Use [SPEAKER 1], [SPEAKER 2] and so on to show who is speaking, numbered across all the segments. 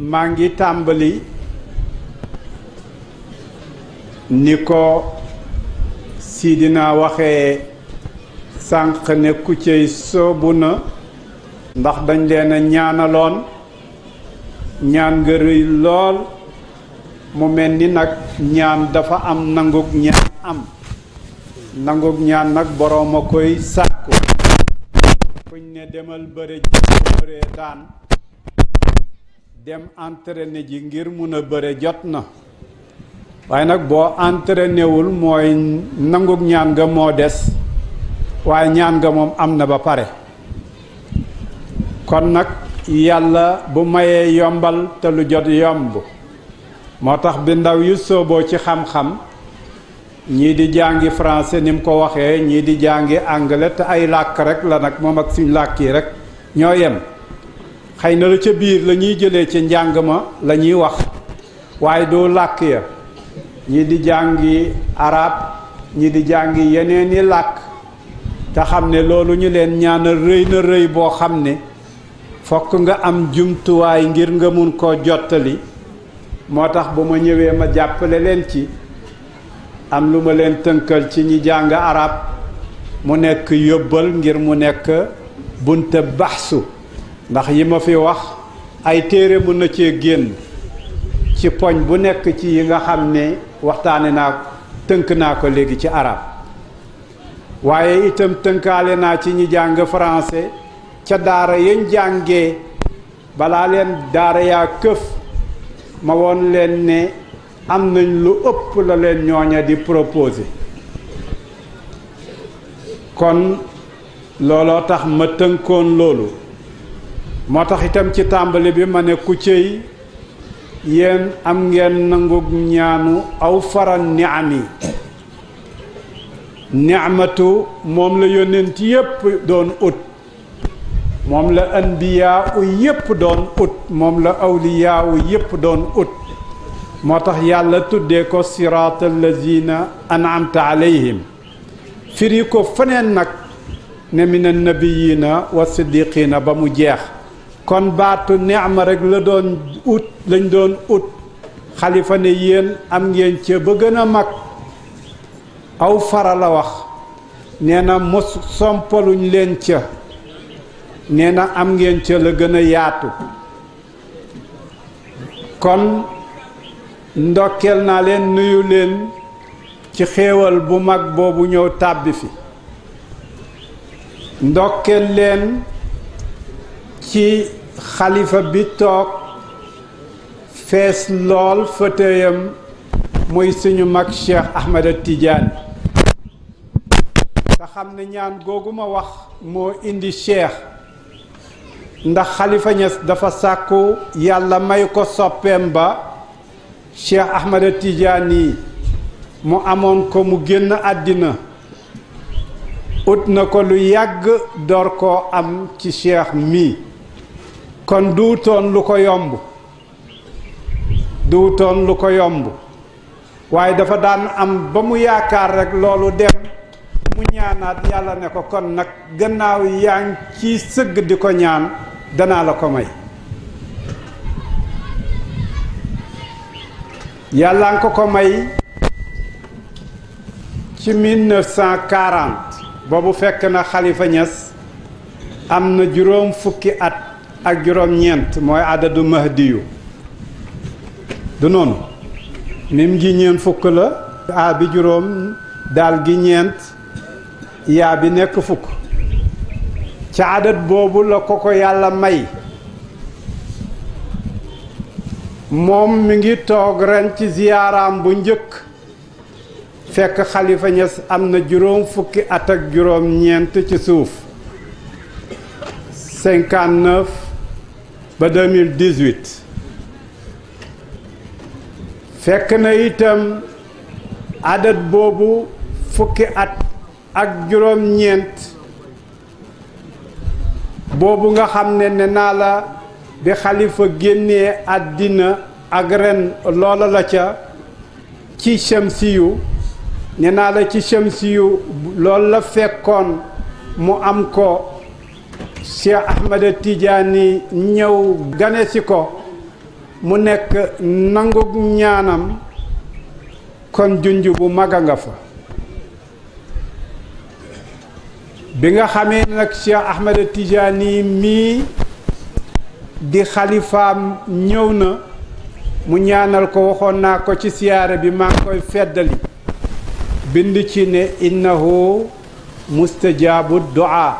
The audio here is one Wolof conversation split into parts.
[SPEAKER 1] maa ngi tàmbali ni ko Sidina waxee sànq ne ku cey soobu na ndax dañ leen a ñaanaloon ñaan nga rëy lool mu mel ni nag ñaan dafa am nangug ñaan am nangug ñaan nag boroom a koy sàkku kuñ ne demal bëre ji bëree daan dem entraîné ji ngir mun a bëre jot na waaye nag boo entraîné wul mooy nangug ñaan nga moo des waaye ñaan nga moom am na ba pare kon nag yàlla bu mayee yombal te lu jot yomb moo tax bi ndaw yu sooboo ci xam-xam ñii di jàngi français ni mu ko waxee ñii di jàngi anglais te ay làkk rek la nag moom ak suñ làkk yi rek ñoo yem xëy na la ca biir la ñuy jëlee ci njàng ma la ñuy wax waaye doo làkk ya ñii di jàngi arab ñii di jàngi yeneen i làkk te xam ne loolu ñu leen ñaanal rëy na rëy boo xam ne fokk nga am jumtuwaay ngir nga mun koo jottali moo tax bu ma ñëwee ma jàppale leen ci am lu ma leen tënkal ci ñi jàng arab mu nekk yóbbal ngir mu nekk bunte baxsu ndax yi ma fi wax ay téere mun na cee génn ci poñ bu nekk ci yi nga xam ne waxtaane naa tënk naa ko léegi ci arab waaye itam tënkaale naa ci ñi jàng français ca daara yañ jàngee balaa leen daara yaa këf ma woon leen ne am nañ lu ëpp la leen ñooña di proposé kon looloo tax ma tënkoon loolu moo tax itam ci tàmbali bi ma ne ku cëy yéen am ngeen nangug ñaanu aw faran niami ni'matu moom la yónnent yépp doon ut moom la anbiyaa u yépp doon ut moom la awliyaa u yépp doon ut moo tax yàlla tuddee ko siraat allazina an'amta alayhim firi ko feneen nag ne min annabiyina wa siddiqina ba mu jeex kon baatu neema rek la doon ut lañ doon ut xalifa ne yéen am ngeen ca ba gën a mag aw fara la wax nee na mos sompaluñ leen ca nee na am ngeen ca la gën a yaatu kon ndokkeel naa leen nuyu leen ci xéewal bu mag boobu ñëw tàbbi fi ndokkeel leen ci xalifa bi toog fees lool fëtëyam muy suñu mag Cheikh Ahmed Tidiane te xam ne ñaan googu ma wax moo indi Cheikh ndax xalifa Ñas dafa sàkku yàlla may ko soppeem ba Cheikh Ahmed Tidiane yi mu amoon ko mu génn àddina ut na ko lu yàgg door koo am ci Cheikh mii kon duutoon lu ko yomb duutoon lu ko yomb waaye dafa daan am ba mu yaakaar rekk loolu dem mu ñaanaat yàlla ne ko kon nag gannaaw yaa ngi ci sëgg di ko ñaan danaa la ko may yàlla nga ko may ci 1940 boobu fekk na Xalifa Ñas am na juróom fukki at ak juróom ñeent mooy adadu mahdiyu du noonu mim gi ñeent fukk la a bi juróom daal gi ñeent yaa bi nekk fukk ca adat boobu la ko yàlla may moom mi ngi toog ren ci ziyaaraam bu njëkk fekk Xalifa Ñas am na juróom fukki at ak juróom ñeent ci suuf 59 ba 2018 fekk na itam adat boobu fukki at ak juróom ñeent boobu nga xam ne ne naa la bi xalifa génnee àddina ak ren loola la ca ci shamsiyu ne naa la ci shamsiyu loolu la fekkoon mu am ko Cheikh Ahmed Tidiane ñëw gane si ko mu nekk nangug ñaanam kon junj bu mag a nga fa. bi nga xamee nag Cheikh Ahmed Tidiane mii di xalifaam ñëw na mu ñaanal ko, waxoon naa ko ci siyaare bi, maa ngi koy feddali bind ci ne innahu mustajaabu du'a,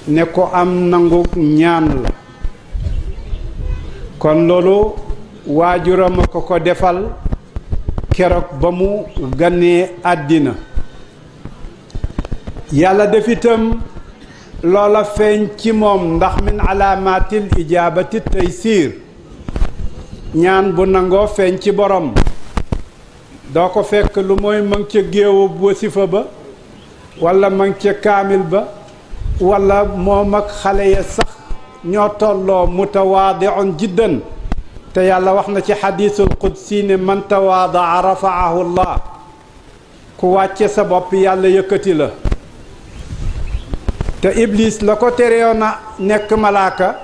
[SPEAKER 1] ne ko am nangu ñaan la. kon loolu waajuram a ko defal keroog ba mu ganee àddina. yàlla def itam loola feeñ ci moom, ndax min alaamaatil ijaabati taysiir, ñaan bu nangoo feeñ ci borom. doo ko fekk lu mooy mang ca géewu wasifa ba walla mang ca kaamil ba walla moom ak xale ya sax ñoo tolloo mutawaadi'un jiddan. te yàlla wax na ci xadiisul qudsi ne man tawaadaa rafaahu llah, ku wàcce sa bopp yàlla yëkkati la. te iblis la ko terewoon a nekk malaaka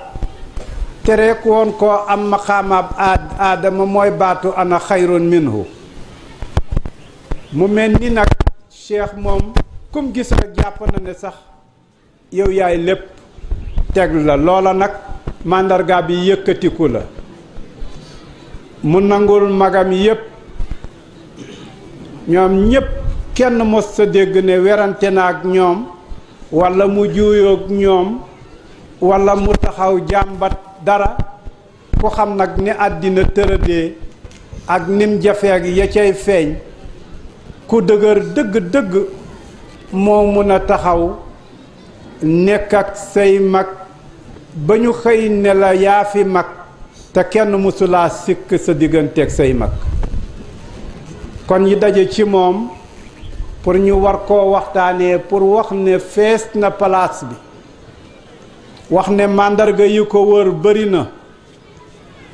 [SPEAKER 1] tere ku woon koo am maqaamaab aadama mooy baatu ana xayrun minhu. mu mel ni nag cheikh moom kum gis rek jàpp na ne sax yow yaay lépp teg la. loola nag màndarga bi yëkkatiku la. mu nangul magam yépp, ñoom ñépp kenn mos sa dégg ne werante na ak ñoom walla mu juuyoog ñoom walla mu taxaw jàmbat dara. ku xam nag ni àddina tëradee ak nim jafeeg ya cay feeñ, ku dëgër dëgg-dëgg moo mun a taxaw nekk ak say mag ba ñu xëy ne la yaa fi mag te kenn mësulaa sikk sa digganteeg say mag. kon yi daje ci moom pour ñu war koo waxtaanee, pour wax ne fees na palaas bi, wax ne màndarga yi ko wër bari na.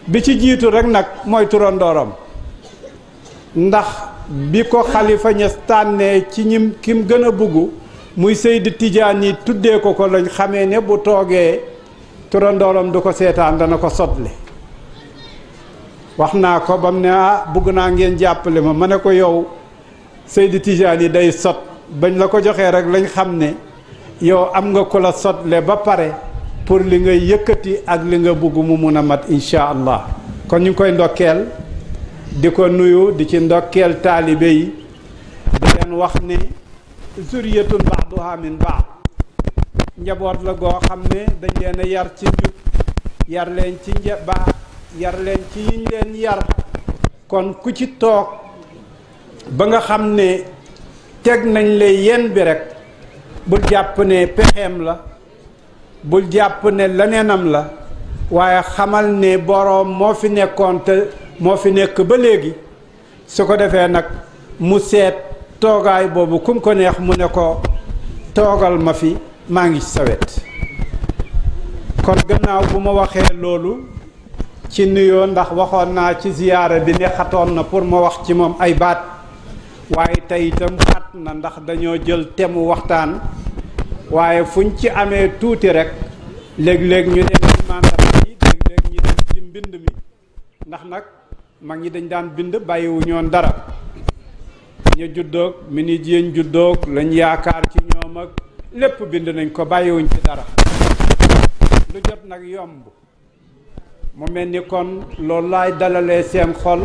[SPEAKER 1] bi ci jiitu rekk nag mooy turandooram, ndax bi ko xalifa Ñas tànnee ci ñim kim gën a bugg muy Seydi Tijaan yi tuddee ko ko, lañ xamee ne bu toogee turandooram du ko seetaan, dana ko sotle. wax naa ko bam ne bugg naa ngeen jàppale ma ne ko yow Seydi Tijaan yi day sot, bañ la ko joxee rek lañ xam ne yow am nga ko la sotle ba pare pour li nga yëkkati ak li nga bugg mu mun a mat incha allah. kon ñu ngi koy ndokkeel di ko nuyu, di ci ndokkeel taalibe yi, di leen wax ne zuriyatun ba'duha min ba'd, njaboot la goo xam ne dañ leen a yar ci njub, yar leen ci baax, yar leen ci yiñ leen yar. kon ku ci toog ba nga xam ne teg nañ la yen bi rek, bul jàpp ne pexeem la, bul jàpp ne leneenam la, waaye xamal ne boroom moo fi nekkoon te moo fi nekk ba léegi. su ko defee nag mu seet toogaay boobu kum ko neex mu ne ko toogal ma fi, maa ngi ci sa wet. kon gannaaw bu ma waxee loolu ci nuyoo, ndax waxoon naa ci ziyaara bi ne xatoon na pour ma wax ci moom ay baat, waaye tey itam xat na ndax dañoo jël temu waxtaan. waaye fuñ ci amee tuuti rek léeg-léeg ñu dem ci mandarga yi, léeg-léeg ñu dem ci mbind mi, ndax nag mag ñi dañ daan bind bàyyiwu ñoon dara. ñu juddoog minit yéen juddoog lañ yaakaar ci ñoom ak lépp bind nañ ko, bàyyiwuñ ci dara. lu jot nag yomb. mu mel ni kon loolu laay dalalee seen xol,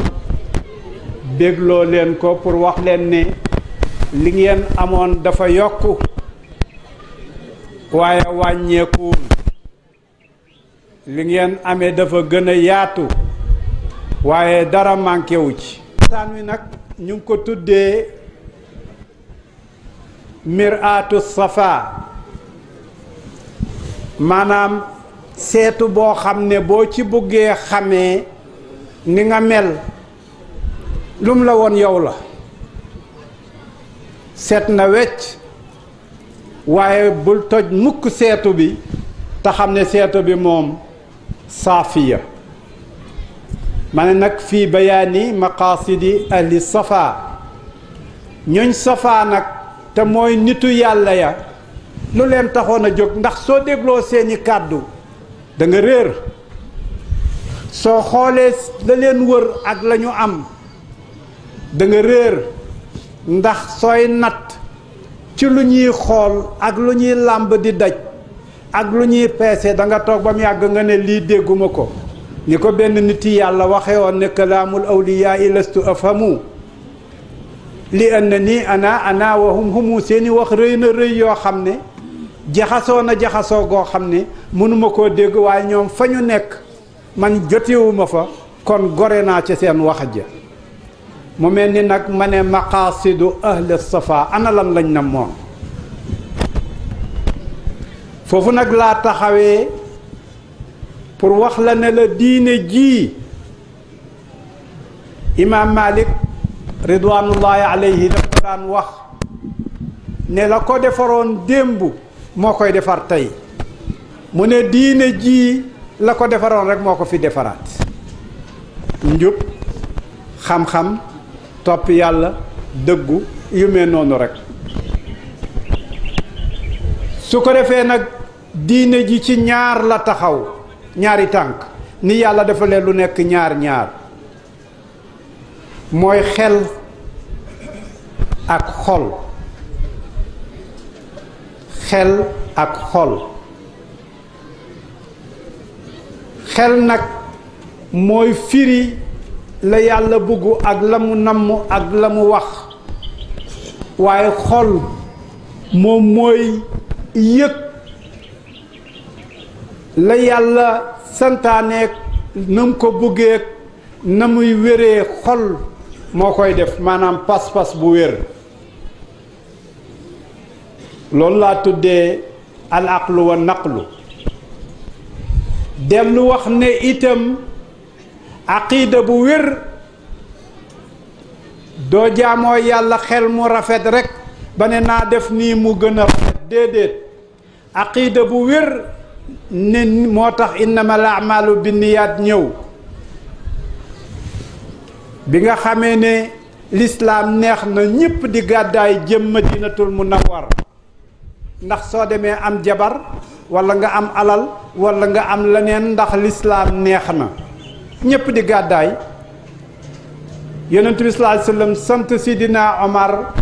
[SPEAKER 1] bégloo leen ko pour wax leen ne li ngeen amoon dafa yokku waaye wàññeekuwul. li ngeen amee dafa gën a yaatu waaye dara manqué wu ci. waxtaan wi nag ñu ngi ko tuddee miraatu safa, maanaam seetu boo xam ne boo ci buggee xamee ni nga mel lum la woon yow la. seet na wecc, waaye bul toj mukk seetu bi te xam ne seetu bi moom saafiya. ma ne nag fii bayaani maqaasidi ahli safa, ñooñ safa nag te mooy nitu yàlla ya lu leen taxoon a jóg, ndax soo dégloo seeni kàddu da nga réer. soo xoolee la leen wër ak la ñu am da nga réer ndax sooy natt ci lu ñuy xool ak lu ñuy làmb di daj ak lu ñuy peese da nga toog ba mu yàgg nga ne lii dégguma ko ni ko benn nit yi yàlla waxe woon ne kalaamul awliyaa lastu afhamu li anna nii ana wa hum humu seeni wax rëy na rëy yoo xam ne jaxasoo na jaxasoo goo xam ne mënuma koo dégg waaye ñoom fa ñu nekk man jotewuma fa kon gore naa ci seen wax ja mu mel ni nag ma ne maqaasidu ahli safa ana lan lañ na moom foofu nag laa taxawee pour wax la ne la diine ji imaam Malik ridwanullahi alayhi daf ko daan wax ne la ko defaroon démb moo koy defar tey mu ne diine ji la ko defaroon rek moo ko fi defaraat njub xam-xam topp yàlla dëggu yu mel noonu rek su ko defee nag diine ji ci ñaar la taxaw ñaari tànk ni yàlla dafa leen lu nekk ñaar mooy xel ak xol xel ak xol xel nag mooy firi la yàlla bëgg ak la mu namm ak la mu wax waaye xol moom mooy yëg la yàlla santaaneek na mu ko bëggeek na muy wéree xol moo koy def maanaam pas-pas bu wér loolu laa tuddee al aqlu wa naqlu dellu wax ne itam aqida bu wér doo jaamoo yàlla xel mu rafet rekk ba ne naa def nii mu gën a rafet déedéet aqida bu wér ne moo tax innamal a'maalu binniyaat ñëw bi nga xamee ne lislaam neex na ñépp di gàddaay jëm Madinatul Munawwar ndax soo demee am jabar walla nga am alal walla nga am leneen ndax lislaam neex na ñépp di gàddaay yonent bi sallallahu alayhi wasallam sant Sidina Omar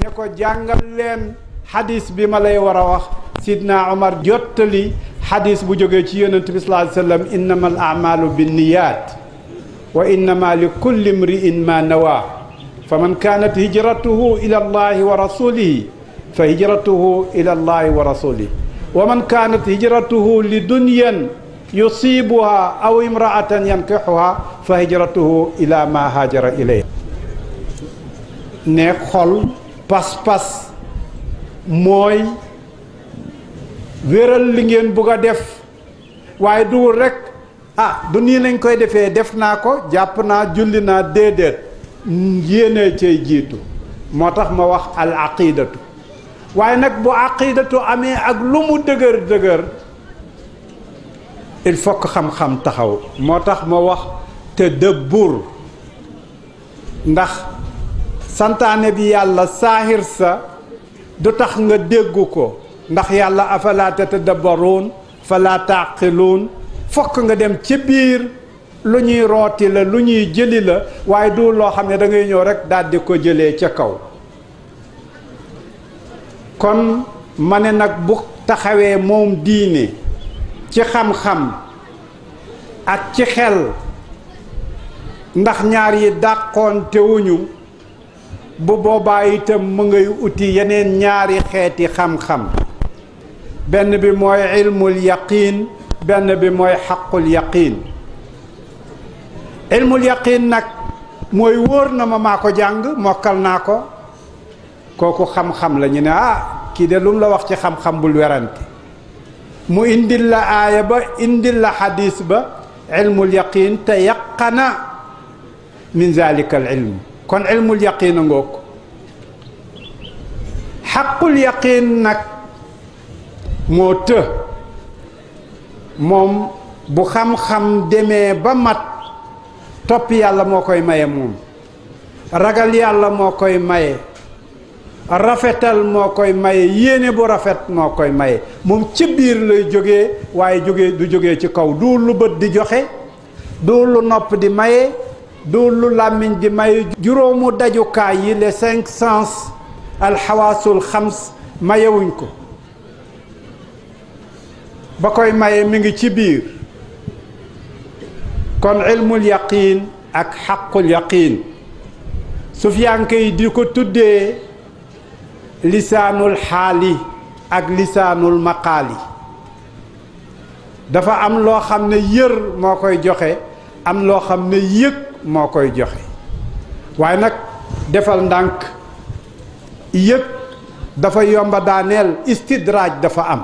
[SPEAKER 1] ne ko jàngal leen xadis bi ma lay war a wax Sidina Omar jottali xadis bu jógee ci yonent bi sallallahu alayhi wasallam innamal a'maalu binniyaat wa innama li kulli imri'in ma nawa fa man kaanat hijratuhu ila allahi wa rasulihi fa hijratuhu ila allahi wa rasulihi wa man kaanat hijratuhu li dunyan yusibuha aw imra'atan yankihuha fa hijratuhu ila ma haajara ilayhi ne xol pas-pas mooy wéral li ngeen bugg a def waaye duwul rekk du nii lañ koy defee def naa ko jàpp naa julli naa déedéet yéene cay jiitu moo tax ma wax al aqidatu waaye nag bu aqidatu amee ak lu mu dëgër il faut que xam-xam taxaw moo tax ma wax tadabbur ndax santaane bi yàlla saahir sa du tax nga déggu ko ndax yàlla afala tatadabbaruun fala taqiluun fokk nga dem ci biir lu ñuy rooti la lu ñuy jëli la waaye du loo xam ne da ngay ñëw rek daal di ko jëlee ca kaw kon ma ne nag bu taxawee moom diine ci xam-xam ak ci xel ndax ñaar yi dàqoon tewuñu bu boobaa itam mu ngay uti yeneen ñaari xeeti xam-xam benn bi mooy ilmul yaqiin benn bi mooy xaqul yaqiin ilmul yaqiin nag mooy wóor na ma maa ko jàng mokkal naa ko kooku xam-xam la ñu ne kii de lu mu la wax ci xam-xam bul werante mu indil la aaya ba indil la xadiis ba ilmul yaqiin te yaqana min zalika al ilm kon ilmul yaqiin a ngoog xaqul yaqiin nag moo të moom bu xam-xam demee ba mat topp yàlla moo koy maye moom ragal yàlla moo koy maye rafetal moo koy maye yéene bu rafet moo koy maye moom ci biir lay jógee waaye du jógee ci kaw du lu bët di joxe du lu nopp di maye du lu làmmiñ di maye juróomu dajukaay yi les 5 sens alxawaasul xams mayewuñ ko ba koy maye mi ngi ci biir kon ilmul yaqiin ak xaqul yaqiin sufiyanke yi di ko tuddee lisaanul xaali ak lisaanul maqaali dafa am loo xam ne yër moo koy joxe am loo xam ne yëg moo koy joxe waaye nag defal ndànk yëg dafa yomba daaneel istidraaj dafa am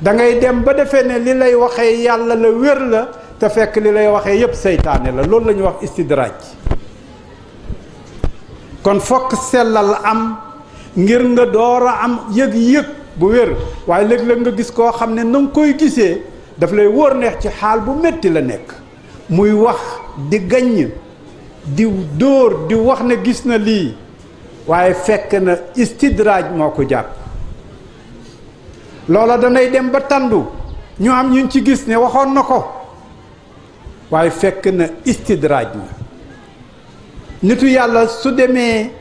[SPEAKER 1] da ngay dem ba defee ne li lay waxee yàlla la wér la te fekk li lay waxee yépp seytaane la loolu la ñuy wax istidraaj kon fokk sellal am ngir nga door a am yëg-yëg bu wér waaye léeg-léeg nga gis koo xam ne na nga koy gisee daf lay wóor neex ci xaal bu metti la nekk muy wax di gaññ di dóor di wax ne gis na lii waaye fekk na istidraaj moo ko jàpp loola danay dem ba tàndu ñu am ñu ci gis ne waxoon na ko waaye fekk na istidraaj la nitu yàlla su demee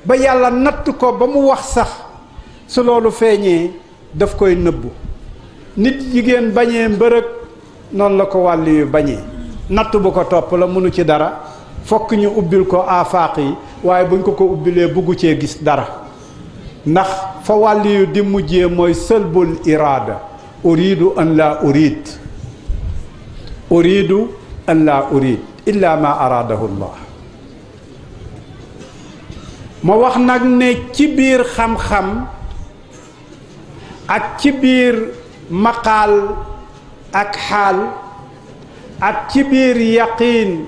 [SPEAKER 1] ba yàlla natt ko ba mu wax sax su loolu feeñee daf koy nëbbu nit jigéen bañee mbërëg noonu la ko wàll yu bañee natt bu ko topp la mënu ci dara fokk ñu ubbil ko aafaaq yi waaye buñ ko ubbilee buggu cee gis dara ndax fa wàll yu di mujjee mooy sëlbul iraada uridu an laa urid uridu an laa urid illa ma araadahu llah ma wax nag ne ci biir xam-xam ak ci biir maqaal ak xaal ak ci biir yaqiin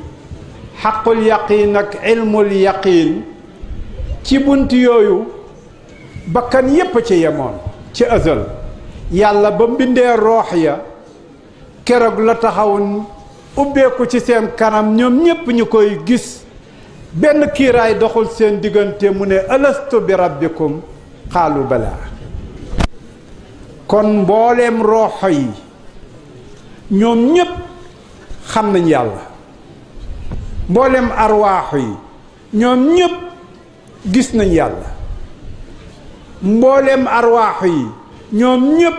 [SPEAKER 1] xaqul yaqiin ak ilmul yaqiin ci bunt yooyu bakkan yépp a ci yemoon ci azal yàlla ba mbindee roox ya keroog la taxaw ubbeeku ci seen kanam ñoom ñépp ñu koy gis benn kiiraay doxul seen diggante mu ne alastu bi rabbikum xaalu balaa kon mbooleem rooxo yi ñoom ñépp xam nañ yàlla mbooleem arwaaxu yi ñoom ñépp gis nañ yàlla mbooleem arwaaxu yi ñoom ñépp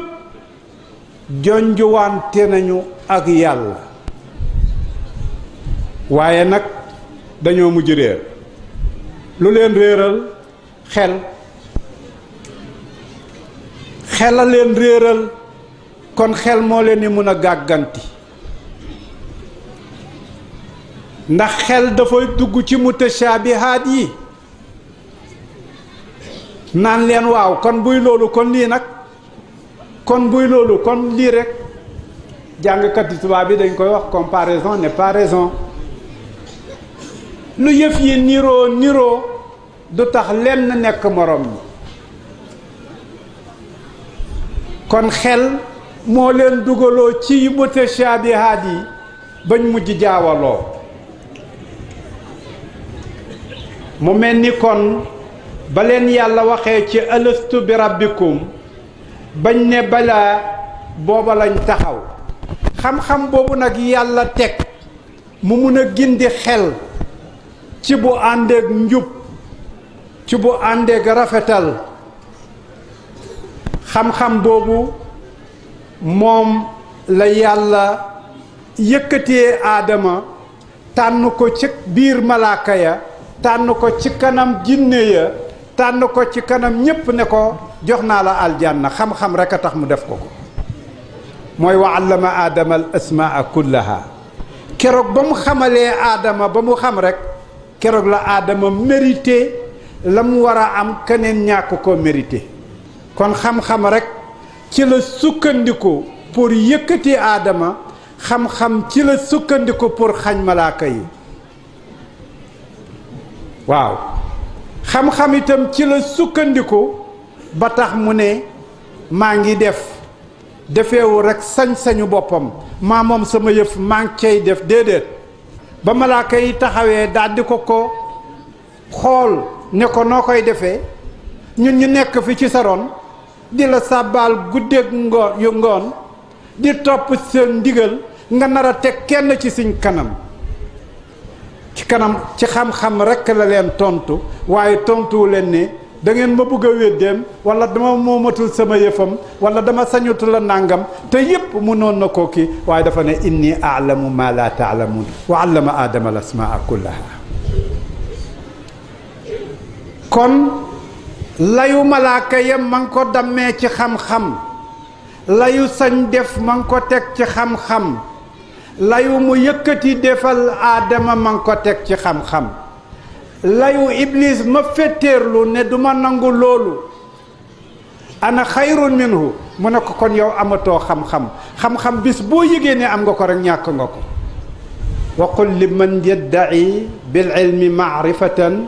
[SPEAKER 1] jonjuwante nañu ak yàlla waaye nag dañoo mujj réer lu leen réeral xel a leen réeral kon xel moo leen di mën a gàgganti ndax xel dafay dugg ci mutashaabihaat yi naan leen waaw kon buy loolu kon lii nag kon buy loolu kon lii rek jàngkat yi tubaab bi dañ koy wax comparaison n'est pas raison lu yëf yi niroo du tax lenn nekk morom ñi kon xel moo leen dugaloo ci mutashaabihaat yi bañ mujj jaawaloo mu mel ni kon ba leen yàlla waxee ci alastu bi rabbikum bañ ne balaa booba lañ taxaw xam-xam boobu nag yàlla teg mu mun a gindi xel ci bu àndeek njub ci bu àndeek rafetal xam-xam boobu moom la yàlla yëkkatee aadama tànn ko ci biir malaaka ya tànn ko ci kanam jinne ya tànn ko ci kanam ñépp ne ko jox naa la aljanna xam-xam rek a tax mu def ko mooy wa allama aadama al asmaa kullaha keroog ba mu xamalee aadama ba mu xam rek keroog la aadama mérité la mu war a am keneen ñàkk ko mérité kon xam-xam rek ci la sukkandiku pour yëkkati aadama xam-xam ci la sukkandiku pour xañ malaaka yi waaw xam-xam itam ci la sukkandiku ba tax mu ne maa ngi defeewu rek sañ-sañu boppam maa moom sama yëf maa ngi cay def déedéet ba malaaka yi taxawee daldi ko xool ne ko noo koy defee ñun ñu nekk fi ci sa ron di la sàbbaal guddeeg ngoon di topp seen ndigal nga nar a teg kenn ci suñ kanam ci xam-xam rekk la leen tontu waaye tontuwu leen ne da ngeen ma bëgg a wéddeem wala dama moomatul sama yëfam wala dama sañutu la nàngam te yépp mënoon na ko kii waaye dafa ne inni a'lamu ma la ta'lamun wa 'allama aadama al asmaa kullaha. kon layu malaaka yam ma ngi ko dammee ci xam-xam layu sañ def ma ngi ko teg ci xam-xam layu mu yëkkati defal aadama ma ngi ko teg ci xam-xam layu iblis ma fetteerlu ne du ma nangu loolu ana xayrun minhu mu ne ko kon yow amatoo xam-xam xam-xam bis boo yëgee ne am nga ko rek ñàkk nga ko wa qul liman yadda'i bil ilmi ma'rifatan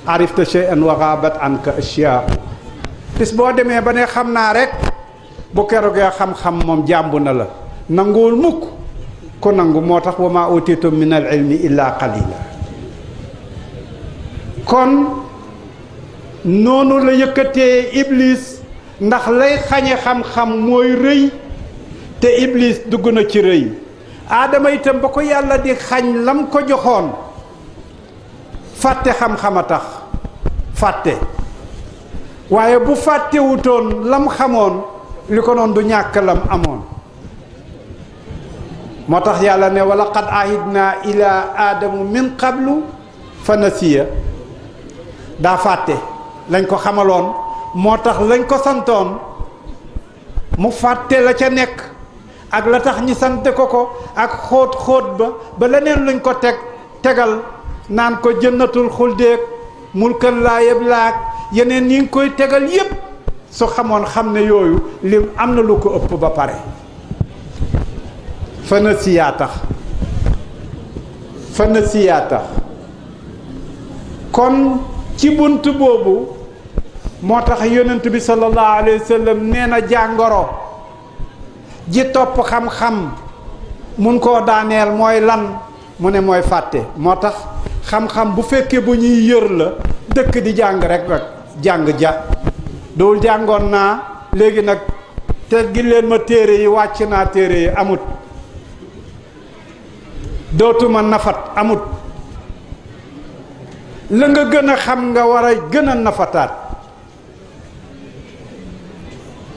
[SPEAKER 1] arifta shay'an wa ghabat anka ashyaa bis boo demee ba ne xam naa rek bu keroogee xam-xam moom jàmbu na la nanguwul mukk ko nangu moo tax wa ma utitum min al ilmi illa qalila kon noonu la yëkkatee iblis ndax lay xañe xam-xam mooy rëy te iblis dugg na ci rëy aadama itam ba ko yàlla di xañ lam ko joxoon fàtte xam-xam a tax fàtte waaye bu fàttewutoon lam xamoon li ko noon du ñàkk lam amoon moo tax yàlla ne wala qad ahidna ila aadamu min qablu fa nasiya daa fàtte lañ ko xamaloon moo tax lañ ko santoon mu fàtte la ca nekk ak la tax ñi sante ko ak xóot ba leneen luñ ko tegal naan ko jënnatul xuldeeg mulkan laa yablaak yeneen ñi ngi koy tegal yépp su xamoon xam ne yooyu lim am na lu ko ëpp ba pare fana siyaa tax kon ci bunt boobu moo tax yonent bi sallallahu alayhi wa sallam nee na jàngoro ji topp xam-xam mun koo daaneel mooy lan mu ne mooy fàtte moo tax xam-xam bu fekkee bu ñuy yër la dëkk di jàng rek jàng ja dowul jàngoon naa léegi nag teggi leen ma téere yi wàcc naa téere yi amut dootuma nafat amut la nga gën a xam nga war a gën a nafataat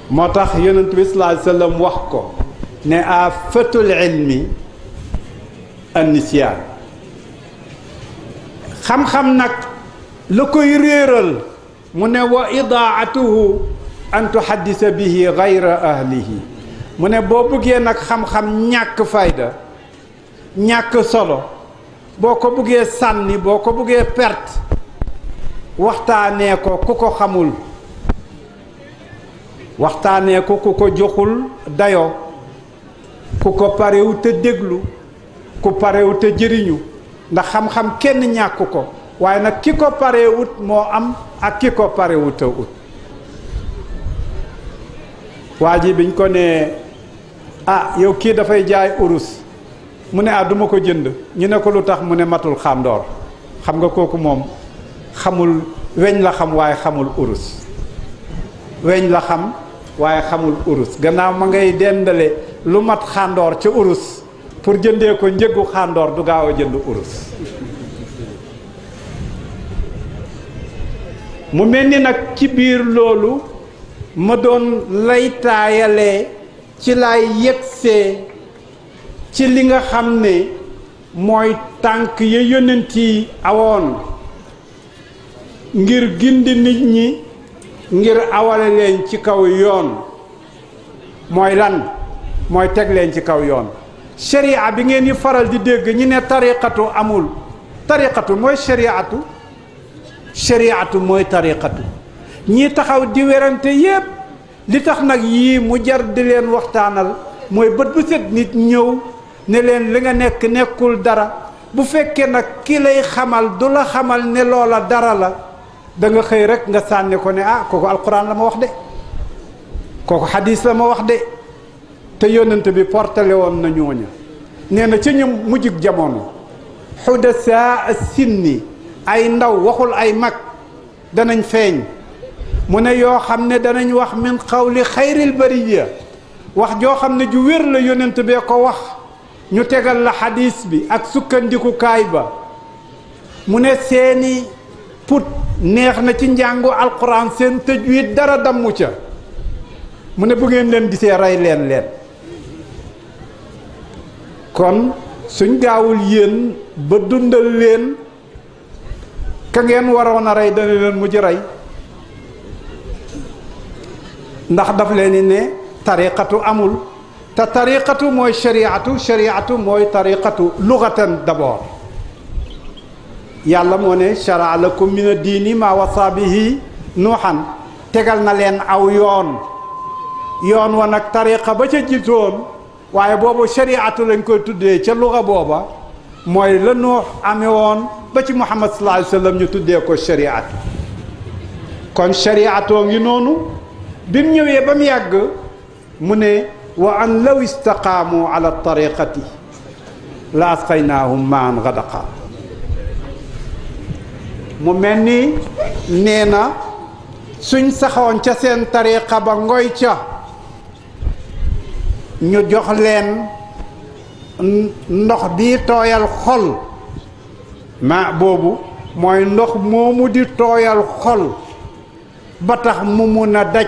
[SPEAKER 1] moo tax yonent bi sallallahu alayhi wasallam wax ko ne afatul ilmi an-nisyaan xam-xam nag la koy réeral mu ne wa idaatuhu an tuhaddisa bihi gayra ahlihi mu ne boo buggee nag xam-xam ñàkk fayda ñàkk solo boo ko buggee sànni boo ko buggee perte waxtaanee ko ku ko xamul waxtaanee ko ku ko joxul dayoo ku ko parewu te déglu ku parewu te jëriñu ndax xam-xam kenn ñàkk ko waaye nag ki ko paree ut moo am ak ki ko parewu te ut waa ji biñ ko nee yow kii dafay jaay urus mu ne duma ko jënd ñu ne ko lu tax mu ne matul xàndoor xam nga kooku moom xamul weñ la xam waaye xamul urus weñ la xam waaye xamul urus gannaaw ma ngay dendale lu mat xàndoor ca urus pour jëndee ko njëggu xàndoor du gaaw a jënd urus mu mel ni nag ci biir loolu ma doon lay taayalee ci lay yegsee ci li nga xam ne mooy tànk ya yonent yi awoon ngir gindi nit ñi ngir awale leen ci kaw yoon mooy lan mooy teg leen ci kaw yoon sharia bi ngeen yi faral di dégg ñi ne tariqatu amul tariqatu mooy shariatu mooy tariqatu ñii taxaw di werante yépp li tax nag yii mu jar di leen waxtaanal mooy bët bu set nit ñëw ne leen li nga nekk nekkul dara bu fekkee nag ki lay xamal du la xamal ne loola dara la da nga xëy rek nga sànni ko ne kooku alquran la ma wax de kooku xadis la ma wax de te yonent bi portale woon na ñooña nee na ci ñu mujjug jamono xudasa sinni ay ndaw waxul ay mag danañ feeñ mu ne yoo xam ne danañ wax min xawli xayril bariya wax joo xam ne ju wér la yonent bee ko wax ñu tegal la xadiis bi ak sukkandikukaay ba mu ne seeni put neex na ci njàngu alquran seen tajwid dara dammu ca mu ne bu ngeen leen gisee rey leen kon suñ gaawul yéen ba dundal leen ka ngeen waroon a rey dana leen mujj rey ndax daf leen ni ne tariqatu amul te tariqatu mooy shariatu mooy tariqatu lugatan d'abord yàlla moo ne shara'a lakum min ad-diini maa wasaa bihi nuuhan tegal na leen aw yoon wa nag tariqa ba ca jitoon waaye boobu shariatu lañ koy tuddee ca luga booba mooy la Nuux amee woon ba ci Muhammad sallallahu alayhi wa sallam ñu tuddee ko shariatu kon shariatoo ngi noonu bi mu ñëwee ba mu yàgg mu ne wa an law istaqaamu ala tariqati la asqaynaahum maan gadaqa mu mel ni nee na suñ saxoon ca seen tariqa ba ngoy ca ñu jox leen ndox bi tooyal xol ma boobu mooy ndox moomu di tooyal xol ba tax mu mun a daj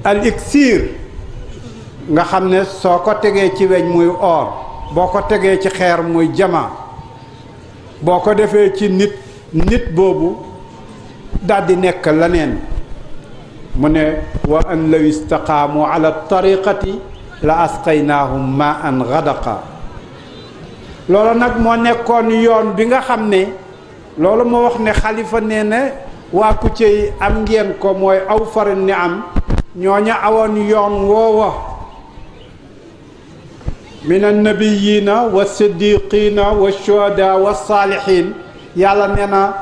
[SPEAKER 1] al iksir nga xam ne soo ko tegee ci weñ muy or boo ko tegee ci xeer muy jama boo ko defee ci nit boobu daldi nekk leneen mu ne wa an law istaqaamu ala tariqati la asqaynaahum ma an gadaqa loolu nag moo nekkoon yoon bi nga xam ne loolu moo wax ne xalifa nee na waa Kucce am ngeen ko mooy aw far ni am ñooña awoon yoon woowa min annabiyina wa siddiqina wa shuhada wa saalihin yàlla nee na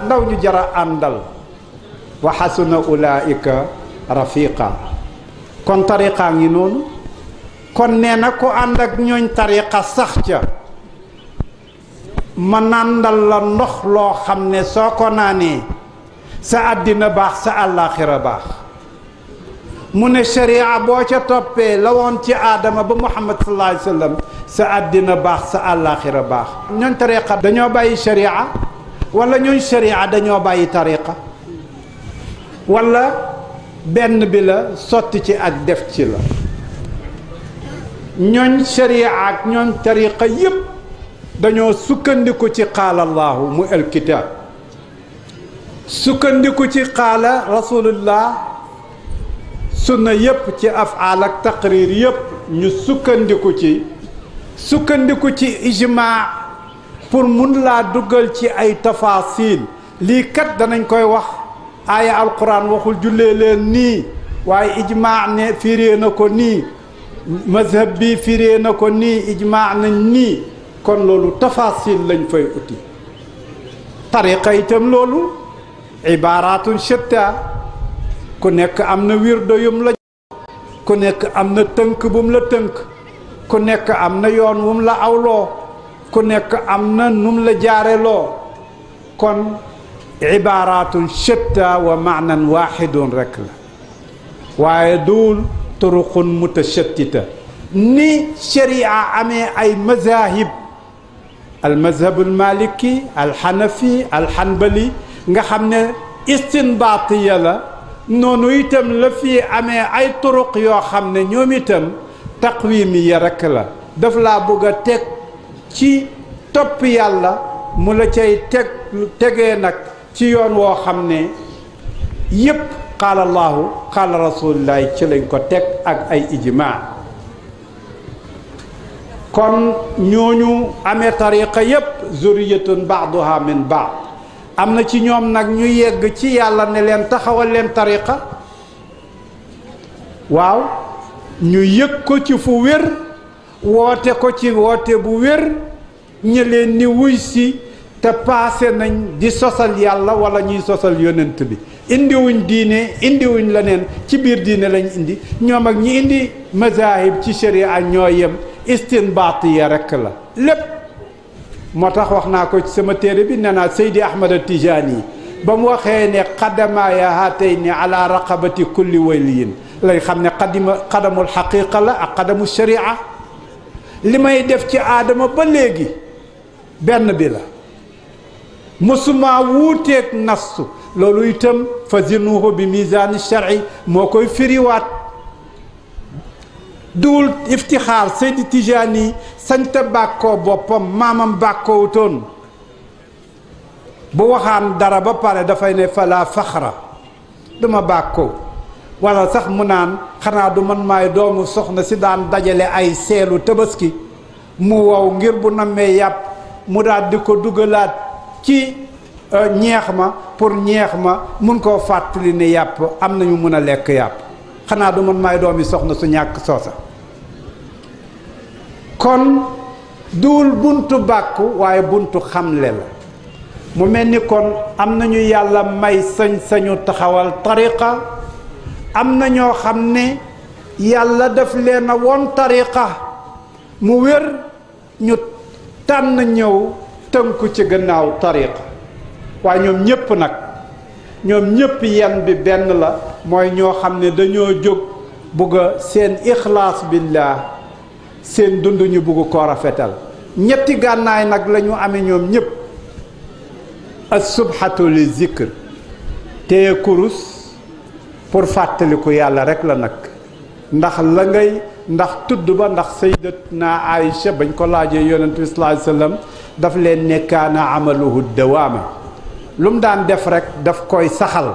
[SPEAKER 1] ndaw ñu jara àndal wa xasuna ulaika rafiqa kon tariqa ngi noonu kon nee na ku ànd ak ñooñ tariqa sax ca ma nàndal la ndox loo xam ne soo ko naanee sa àddina baax sa àllaaxira baax mu ne sharia boo ca toppee la woon ci aadama ba muhammad sallallahu alayhi wa sallam sa àddina baax sa àllaaxira baax ñooñ tariqa dañoo bàyyi sharia wala ñooñ sharia dañoo bàyyi tariqa wala benn bi la sotti ci ak def ci la ñooñ sharia ak ñooñ tariqa yépp dañoo sukkandiku ci qaala allahu mu alkitaab sukkandiku ci qaala rasulullah sunna yépp ci afaal ak taqrir yépp ñu sukkandiku ci ijmaa pour mun laa duggal ci ay tafasil lii kat danañ koy wax aaya alquran waxul jullee leen nii waaye ijmaa ne firee na ko nii mazhab bi firee na ko nii ijmaa nañ nii kon loolu tafasil lañ fay uti tariqa itam loolu ibaratun shatta ku nekk am na wirdo yum la ku nekk am na tënk bum la tënk ku nekk am na yoon wum la awloo ku nekk am na num la jaareloo kon ibaratun shatta wa maanan waxidun rek la waaye duul turuqun mutashattita ni sharia amee ay mazahib al mazhab al maliki al hanafi al hanbali nga xam ne istinbaatiya la noonu itam la fii amee ay turuq yoo xam ne ñoom itam taqwimiya rekk la daf laa bëgg a teg ci topp yàlla mu la cay tegee nag ci yoon woo xam ne yépp qaala allahu qaala rasulillahi ci lañ ko teg ak ay ijmaa kon ñooñu amee tariqa yépp zuriyatun baaduha min baad am na ci ñoom nag ñu yegg ci yàlla ne leen taxawal leen tariqa waaw ñu yëg ko ci fu wér woote ko ci woote bu wér ñi leen ni wuy si te paase nañ di sosal yàlla wala ñuy sosal yonent bi indiwuñ diine indiwuñ leneen ci biir diine lañ indi ñoom ak ñi indi mazahib ci sharia ñoo yem istinbaatiya rekk la lépp moo tax wax naa ko ci sama téere bi nee naa Seydi Ahmad Tijaani ba mu waxee ne qadamaaya haatayni ala raqabati kulli waliyin lay xam ne qadamul xaqiqa la ak qadamu sharia li may def ci aadama ba léegi benn bi la mësuma wuuteeg nastu loolu itam fa zinuhu bi misaani shar'i moo koy firiwaat duul iftixaar Seydi Tijaani sañta bàkkoo boppam maamam bàkkoowutoon bu waxaan dara ba pare dafay ne fala faxra duma bàkkoo wala sax mu naan xanaa du man maay doomu soxna si daan dajale ay seelu tabaski mu wow ngir bu nammee yàpp mu daal di ko dugalaat ci ñeex ma pour ñeex ma mun koo fàttali ne yàpp am nañu mun a lekk yàpp xanaa du man maay doomi soxna su ñàkk soosa kon duul buntu bàkku waaye buntu xamle la mu mel ni kon am nañu yàlla may sañ-sañu taxawal tariqa am na ñoo xam ne yàlla daf leen a woon tariqa mu wér ñu tànn ñëw tënku ci gannaaw tariqa waaye ñoom ñépp nag ñoom ñépp yenn bi benn la mooy ñoo xam ne dañoo jóg bugg a seen ixlaas billah seen dund ñu bugg koo rafetal ñetti gànnaay nag la ñu amee ñoom ñépp as-subhatu li zikr téye kurus pour fàttaliku yàlla rek la nag ndax la ngay ndax tudd ba ndax sayyidatna Aïcha bañ ko laajee yonent bi sallallahu alayhi wasallam daf leen ne kaana amaluhu dawaama lu mu daan def rek daf koy saxal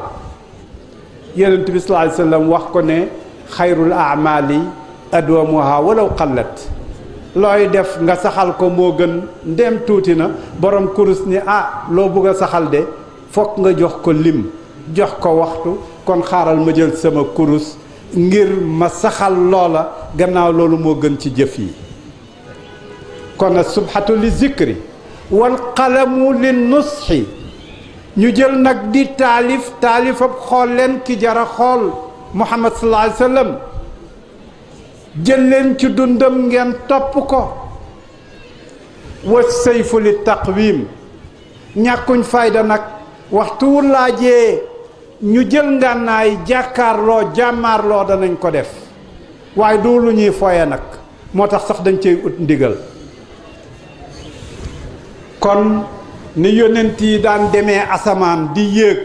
[SPEAKER 1] yonent bi sallallahu alayhi wasallam wax ko ne xayrul aamali adwamuha walaw qallat looy def nga saxal ko moo gën ndem tuuti na borom kurus ni loo bëgg a saxal de fokk nga jox ko lim jox ko waxtu kon xaaral ma jël sama kurus ngir ma saxal loola gannaaw loolu moo gën ci jëf yi kon subhatu li zikri wal qalamu li nusxi ñu jël nag di taalifab xool leen ki jara xool Muhammad sallallahu alayhi wa sallam jël leen ci dundam ngeen topp ko wa sayfu li taqwim ñàkkuñ fayda nag waxtu wu laajee ñu jël ngànnaay jàkkaarloo jàmmaarloo danañ ko def waaye du lu ñuy foye nag moo tax sax dañ cey ut ndigal kon ni yonent yi daan demee asamaan di yéeg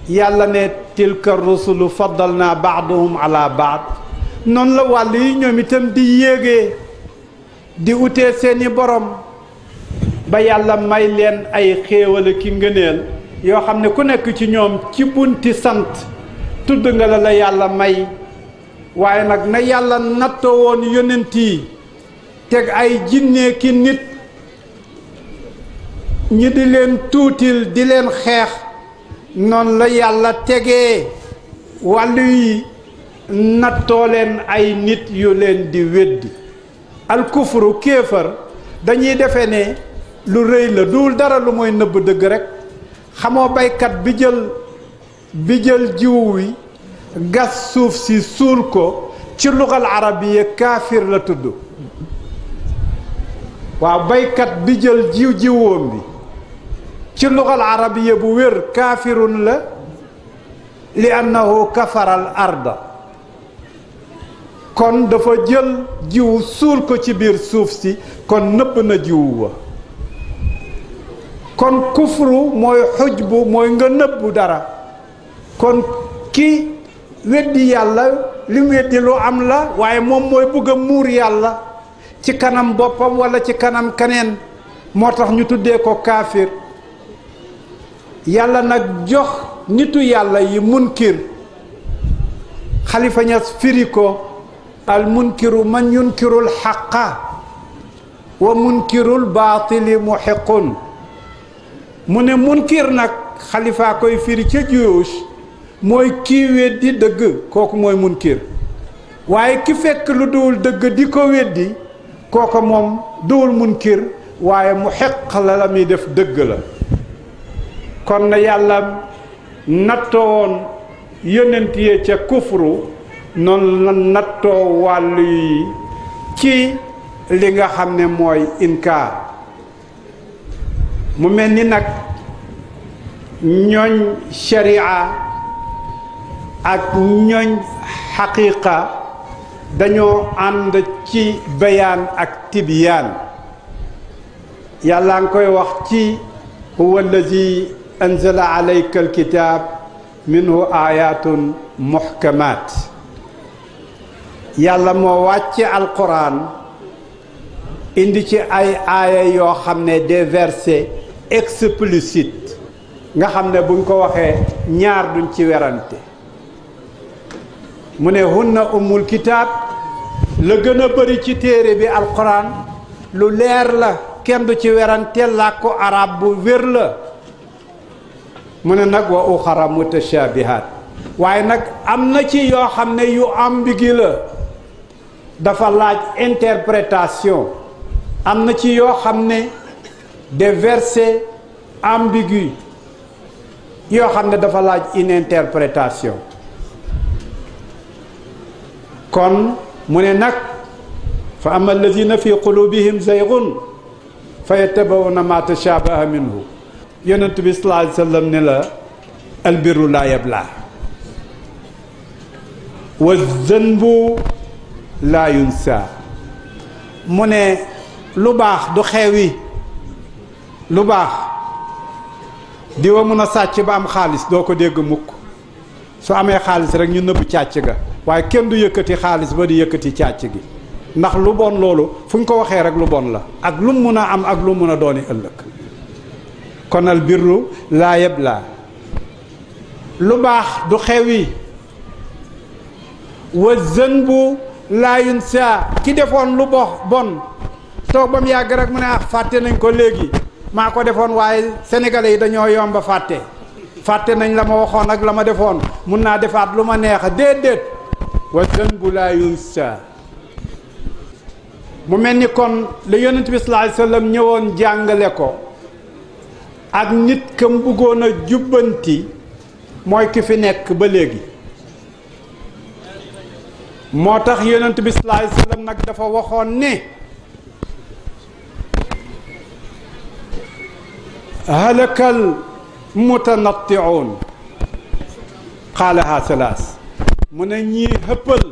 [SPEAKER 1] yàlla ne tilka rusulu faddalna ba'dahum ala ba'd noonu la wàll yi ñoom itam di yéegee di utee seeni borom ba yàlla may leen ay xéewal ki ngëneel yoo xam ne ku nekk ci ñoom ci bunti sant tudd nga la yàlla may waaye nag na yàlla nattoo woon yonent yi teg ay jinne ki nit ñi di leen tuutil di leen xeex noonu la yàlla tegee wàllu yi nattoo leen ay nit yu leen di weddi alkufru kéefar dañuy defe ne lu rëy la duul dara lu mooy nëbb dëgg rek xamoo baykat bi jël jiw wi gas suuf si suul ko ci lugal arabiya kaafir la tudd waaw baykat bi jël jiwoom bi ci lugal arabiya bu wér kaafirun la li annahu kafaral arda kon dafa jël jiw suul ko ci biir suuf si kon nëbb na jiw wa kon kufru mooy xujbu mooy nga nëbbu dara kon ki weddi yàlla li mu weddi lu am la waaye moom mooy bëgg a muur yàlla ci kanam boppam walla ci kanam keneen moo tax ñu tuddee ko kaafir yàlla nag jox nitu yàlla yi munkir Xalifa Ñas firi ko al munkiru man yunkirul xaqa wa munkirul baatili muxiqun mu ne munkir nag xalifa koy firi ca juyuus mooy kii weddi dëgg kooku mooy munkir waaye ki fekk lu duwul dëgg di ko weddi kooku moom duwul munkir waaye muxiq la muy def dëgg la kon na yàlla nattoo woon yonent yi ca kufru noonu la nattoo wàllu yi ci li nga xam ne mooy inkaar mu mel ni nag ñooñ sharia ak ñooñ xaqiiqa dañoo ànd ci bayaan ak tibyaan yàlla ngi koy wax ci huwa allazi anzala alayka alkitab minhu ayatun muhkamat yàlla moo wàcce alquran indi ci ay aaya yoo xam ne des versets explicites nga xam ne buñ ko waxee ñaar duñ ci werante mu ne hunna ummul kitaab la gën a bëri ci téere bi alquran lu leer la kenn du ci werante làkku arab bu wér la mu ne nag wa uxara mutashabihat waaye nag am na ci yoo xam ne yu ambigu la dafa laaj interprétation am na ci yoo xam ne des versets ambigus yoo xam ne dafa laaj une interprétation kon mu ne nag fa ama alladina fi qulubihim zaygun fa yattabawuna ma tashabaha minhu yonent bi sallallahu alayhi wa sallam ne la albirru la yabla wa zanbu la yunsa mu ne lu baax du xewi lu baax di wa mun a sàcc ba am xaalis doo ko dégg mukk su amee xaalis rek ñu nëbb càcc ga waaye kenn du yëkkati xaalis ba di yëkkati càcc gi ndax lu bon loolu fu ñu ko waxee rek lu bon la ak lu mun a am ak lu mun a dooni ëllëg kon al birru laa yabla lu baax du xewi wa zanbu laa yunsa ki defoon lu bon toog ba mu yàgg rek mu ne fàtte nañ ko léegi maa ko defoon waaye sénégalais yi dañoo yomba fàtte nañ la ma waxoon ak la ma defoon mun naa defaat lu ma neex déedéet wa zanbu laa yunsa mu mel ni kon la yonent bi sallallahu alayhi wasallam ñëwoon jàngale ko ak nit kam bëggoon a jubbanti mooy ki fi nekk ba léegi moo tax yonent bi sallallahu alayhi wasallam nag dafa waxoon ne halakal mutanatti'un qaalaha salaas mu ne ñii ëppal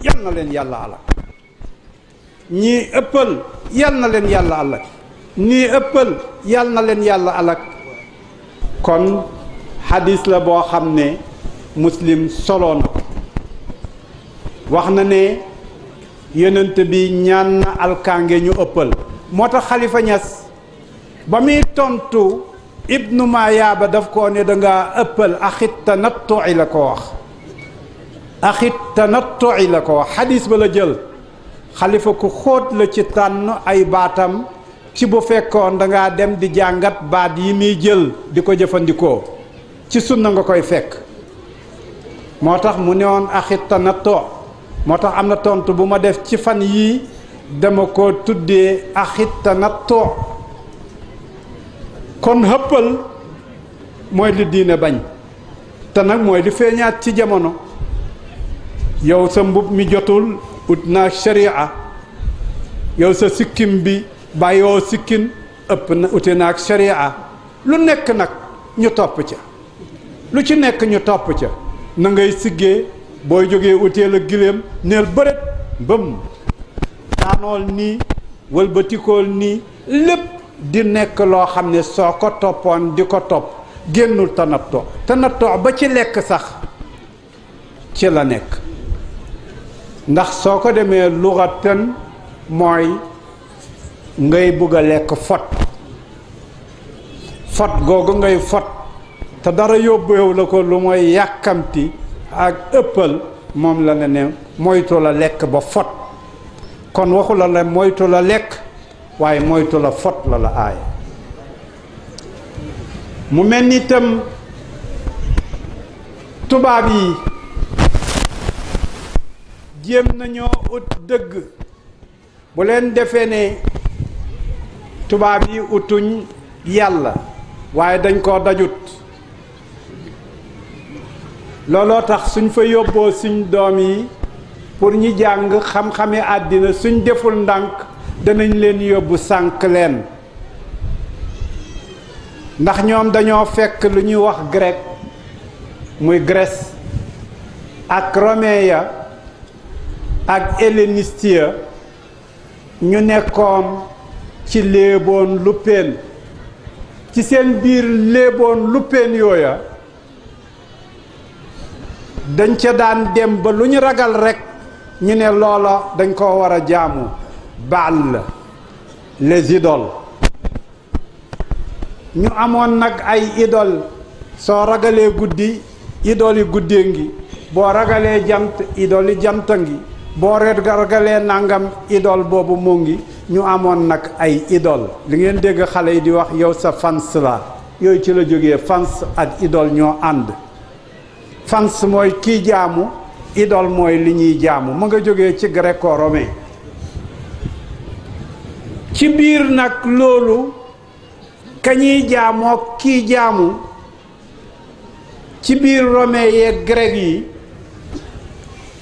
[SPEAKER 1] yal na leen yàlla alak ñii ëppal yal na leen yàlla alak ñii ëppal yal na leen yàlla alak kon xadis la boo xam ne muslim solo na ko wax na ne yonent bi ñaan na alkaange ñu ëppal moo tax xalifa ñas ba muy tontu ibnu Mayaaba daf koo ne dangaa ëppal axit tanattu'i la ko wax axit tanattu'i la ko wax xadis ba la jël xalifa ku xóot la ci tànn ay baatam ci bu fekkoon dangaa dem di jàngat baat yi muy jël di ko jëfandikoo ci sunna nga koy fekk moo tax mu ne woon axit tanattu moo tax am na tontu bu ma def ci fan yii dama ko tuddee axit tanattu kon hëppal mooy li diine bañ te nag mooy li feeñaat ci jamono yow sa mbub mi jotul ut naa sharia yow sa sikkim bi bàyyoo sikkin ëpp na ute naag sharia lu nekk nag ñu topp ca lu ci nekk ñu topp ca na ngay siggee booy jógee uteel a giléem neel bërét mbëm daanool nii wëlbatikool nii lépp di nekk loo xam ne soo ko toppoon di ko topp génnul tanatto ba ci lekk sax ci la nekk ndax soo ko demee luxatan mooy ngay bugg a lekk fot googu ngay fot te dara yóbbuwew la ko lu mooy yàkkamti ak ëppal moom la ne moytu la lekk ba fot kon waxu la moytu la lekk waaye moytu la fot la aaya mu mel ni itam tubaab yi jéem nañoo ut dëgg bu leen defee ne tubaab yi utuñ yàlla waaye dañ koo dajut looloo tax suñ fa yóbboo suñ doom yi pour ñi jàng xam-xami àddina suñ deful ndànk danañ leen yóbbu sànk leen ndax ñoom dañoo fekk lu ñuy wax grec muy Grèce ak romain ya ak helléniste ya ñu nekkoon ci léeboon luppeen ci seen biir léeboon luppeen yooya dañ ca daan dem ba lu ñu ragal rekk ñu ne loola dañ ko war a jaamu Baal les idoles ñu amoon nag ay idole soo ragalee guddi idole yi guddee ngi boo ragalee jant idole yi janta ngi boo ragalee nangam idole boobu mu ngi ñu amoon nag ay idole li ngeen dégg xale yi di wax yow sa fans la yooyu ci la jógee fans ak idole ñoo ànd fans mooy kii jaamu idole mooy li ñuy jaamu mu nga jógee ci gréco-romain ci biir nag loolu kañuy jaamoo kii jaamu ci biir romain yeeg grec yi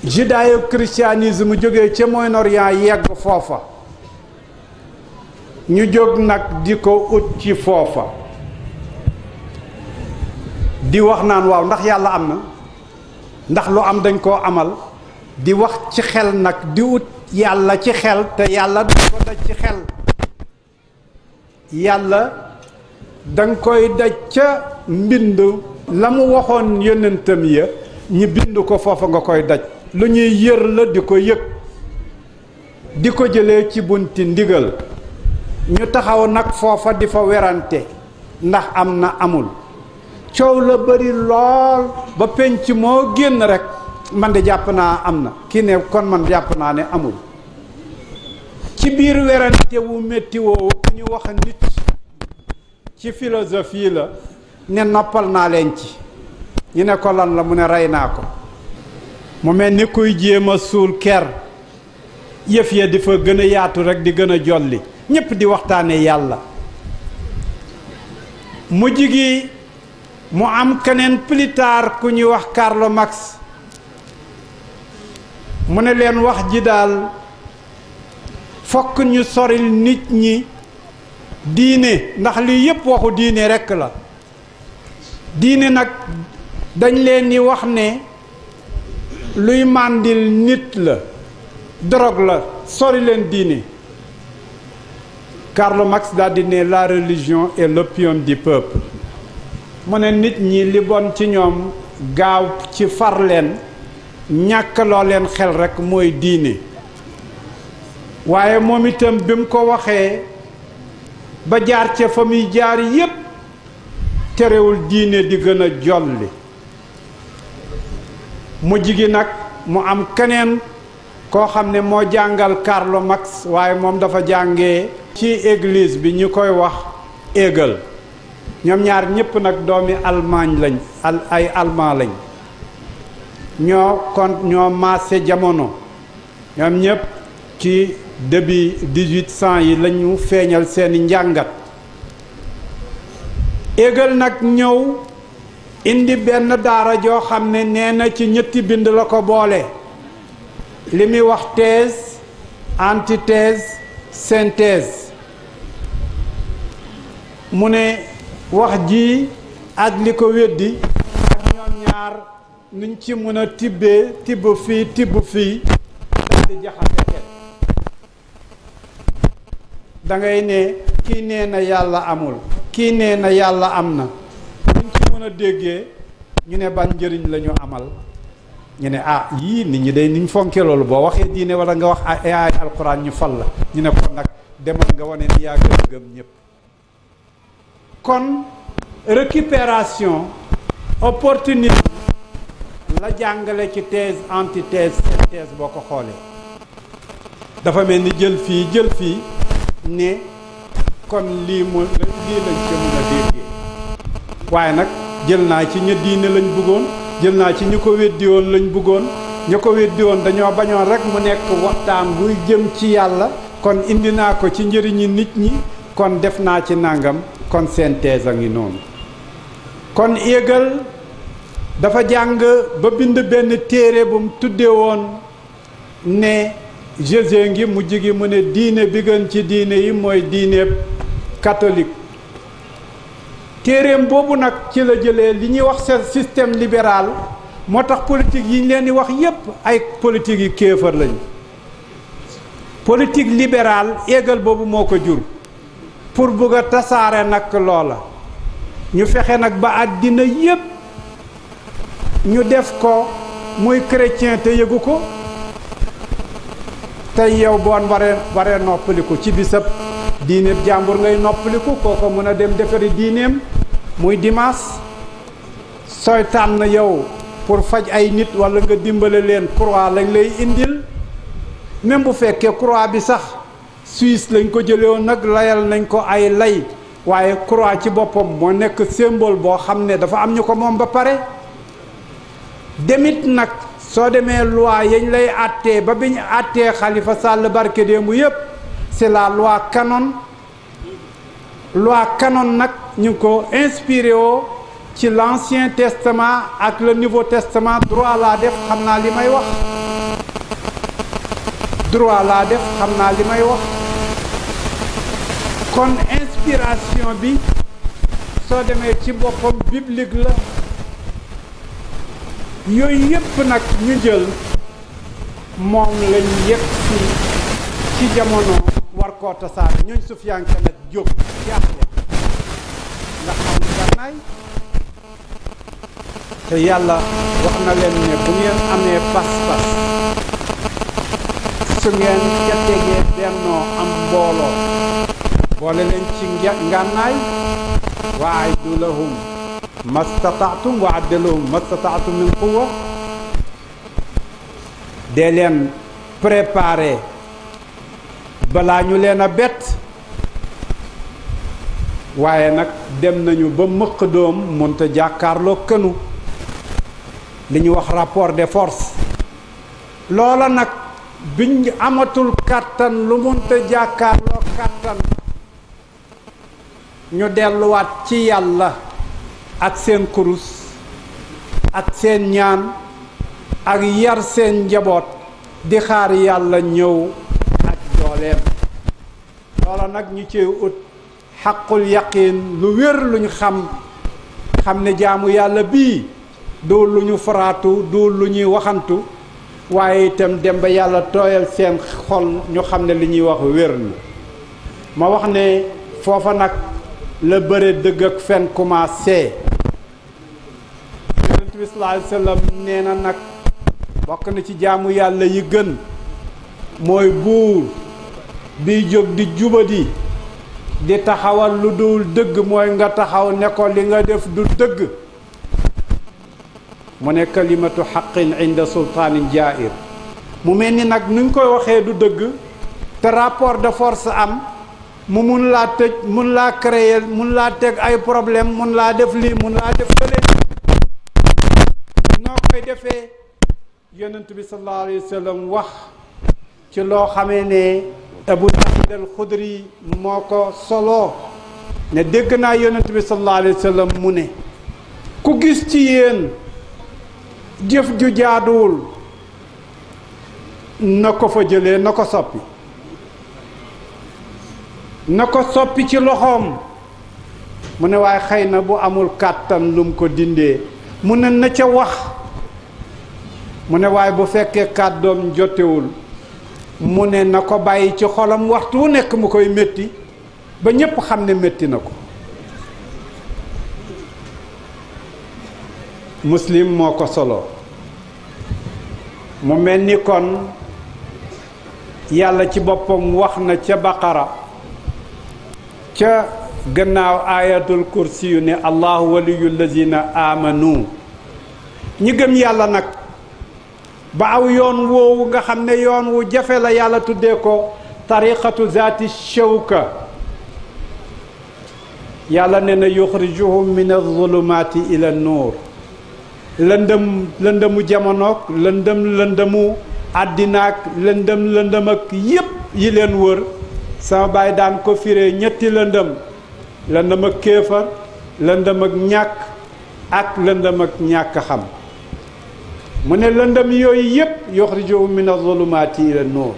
[SPEAKER 1] judéo-christianisme jógee ca Moyen-Orient yegg foofa ñu jóg nag di ko ut ci foofa di wax naan waaw ndax yàlla am na ndax lu am dañ koo amal di wax ci xel nag di ut yàlla ci xel te yàlla dañ ko daj ci xel yàlla danga koy daj ca mbind la mu waxoon yonentam ya ñi bind ko foofa nga koy daj lu ñuy yër la di ko yëg di ko jëlee ci bunti ndigal ñu taxaw nag foofa di fa werante ndax am na amul coow la bari lool ba penc moo génn rekk man de jàpp naa am na kii ne kon man jàpp naa ne amul ci biir werante wu metti woowu ku ñu wax nit ci philosophie la ne noppal naa leen ci ñu ne ko lan la mu ne rey naa ko mu mel ni kuy jéem a suul ker yëf ya di fa gën a yaatu rekk di gën a jolli ñépp di waxtaane yàlla mujj gi mu am keneen plus tard ku ñuy wax Karl Marx mu ne leen wax ji daal fokk ñu soril nit ñi diine ndax lii yépp waxu diine rekk la diine nag dañ leen di wax ne luy màndil nit la drogue la sori leen diine Karl Marx daal di ne la religion est l'opium du peuple mu ne nit ñi li bon ci ñoom gaaw ci far leen ñàkk loo leen xel rekk mooy diine waaye moom itam bi mu ko waxee ba jaar ca fa muy jaar yépp terewul diine di gën a jolli mujj gi nag mu am keneen koo xam ne moo jàngal Karl Marx waaye moom dafa jàngee ci église bi ñu koy wax Hegel ñoom ñaar ñépp nag doomi Allemagne lañ ay allemand lañ ñoo maase jamono ñoom ñépp ci début 1800 yi lañu feeñal seeni njàngat Hegel nag ñëw indi benn daara joo xam ne nee na ci ñetti bind la ko boole li muy wax thèse antithèse synthèse mu ne wax ji ak li ko weddi ak ñoom ñaar nuñ ci mën a tibbee tibb fii daal di jaxase xel dangay ne kii nee na yàlla amul kii nee na yàlla am na nuñ ci mën a déggee ñu ne ban njëriñ la ñu amal ñu ne yii nit ñi day niñ fonke loolu boo waxee diine wala nga wax ay alxuraan ñu fal la ñu ne kon nag demal nga wane ni yaa gën a gëm ñépp kon récupération opportunité la jàngale ci thèse antithèse synthèse boo ko xoolee dafa mel ni jël fii ne kon lii lañ ci mën a déggee waaye nag jël naa ci ña diine lañ bëggoon jël naa ci ñu ko weddi woon lañ bëggoon ñu ko weddi woon dañoo bañoon rek mu nekk waxtaan buy jëm ci yàlla kon indi naa ko ci njëriñi nit ñi kon def naa ci nangam kon synthèse a ngi noonu kon Hegel dafa jàng ba bind benn téere bu mu tuddee woon ne Jésus ngi mujj gi mu ne diine bi gën ci diine yi mooy diine catholique téereem boobu nag ci la jëlee li ñuy wax système libéral moo tax politique yi ñu leen di wax yépp ay politique yi kéefar lañ politique libérale éegal boobu moo ko jur pour bëgg a tasaare nag loola ñu fexe nag ba àddina yépp ñu def ko muy chrétien te yëgu ko tey yow boon waree noppaliku ci bisab diineeb jàmbur ngay noppaliku kooko mën a dem defari diineem muy dimanche sooy tànn yow pour faj ay nit walla nga dimbale leen croix lañ lay indil même bu fekkee croix bi sax Suisse lañ ko jëlee woon nag layal nañ ko ay lay waaye croix ci boppam moo nekk symbole boo xam ne dafa am ñu ko moom ba pare demit nag soo demee loi yañ lay àttee ba biñ àttee Khalifa Sall barke démb yépp c'est la loi canon nag ñu ko inspiré woo ci l'Ancien Testament ak le Nouveau Testament droit laa def xam naa li may wax kon inspiration bi soo demee ci boppam biblique la yooyu yépp nag ñu jël moom lañ yëpp ci jamono war koo tasaare ñooñ sufiyanke nag jóg jaaxle ndax xam gànnaay te yàlla wax na leen ne bu ngeen amee pas-pas su ngeen ca tegee bennoo am mbooloo boole leen ci ngànnaay wa a'iddu lahum mastata'tum wa a'iddu lahum mastata'tum min quwwa dee leen préparer balaa ñu leen a bett waaye nag dem nañu ba mëq doom mënta jàkkaarloo kënu li ñu wax rapport de force loola nag biñ amatul kàttan lu mënta jàkkaarloo kàttan ñu delluwaat ci yàlla ak seen kurus ak seen ñaan ak yar seen njaboot di xaar yàlla ñëw ak dooleem loola nag ñu ci ut xaqul yaqiin lu wér luñ xam ne jaamu yàlla bii du lu ñu faraatu du lu ñuy waxantu waaye itam dem ba yàlla tooyal seen xol ñu xam ne li ñuy wax wér na ma wax ne foofa nag la bëre dëgg ak fen commencé yonent bi sallallahu alayhi wasallam nee na nag bokk na ci jaamu yàlla yi gën mooy buur biy jóg di jubadi di taxawal lu dul dëgg mooy nga taxaw ne ko li nga def du dëgg mu ne kalimatu xaqin inda sultaanin jaa'ir mu mel ni nag nuñ koy waxee du dëgg te rapport de force am mu mun laa tëj mun laa créer mun laa teg ay problème mun laa def lii mun laa def fële noo koy defee yonent bi sallallahu alayhi wa sallam wax ci loo xamee ne Abu Saïd al-Xudri moo ko soloo ne dégg naa yonent bi sallallahu alayhi wa sallam mu ne ku gis ci yéen jëf ju jaaduwul na ko fa jëlee na ko soppi ci loxoom mu ne waaye xëy na bu amul kàttan lum ko dindee mu ne na ca wax mu ne waaye bu fekkee kàddoom jotewul mu ne na ko bàyyi ci xolam waxtu wu nekk mu koy métti ba ñépp xam ne métti na ko Muslim moo ko solo mu mel ni kon yàlla ci boppam wax na ca Baqara ca gannaaw ayatul kursi yu ne allahu waliyu lazina amanu ñi gëm yàlla nag ba aw yoon woowu nga xam ne yoon wu jafe la yàlla tuddee ko tariqatu zaati shawka yàlla ne na yuxrijuhum min azulumaati ila nuur lëndëmu jamonoog lëndëmu àddinaak lëndëm ak yépp yi leen wër sama baay daan ko firee ñetti lëndëm ak kéefar lëndëm ak ñàkk ak lëndëm ak ñàkk xam mu ne lëndëm yooyu yépp yuxrijuhum min azulumaati ila nuur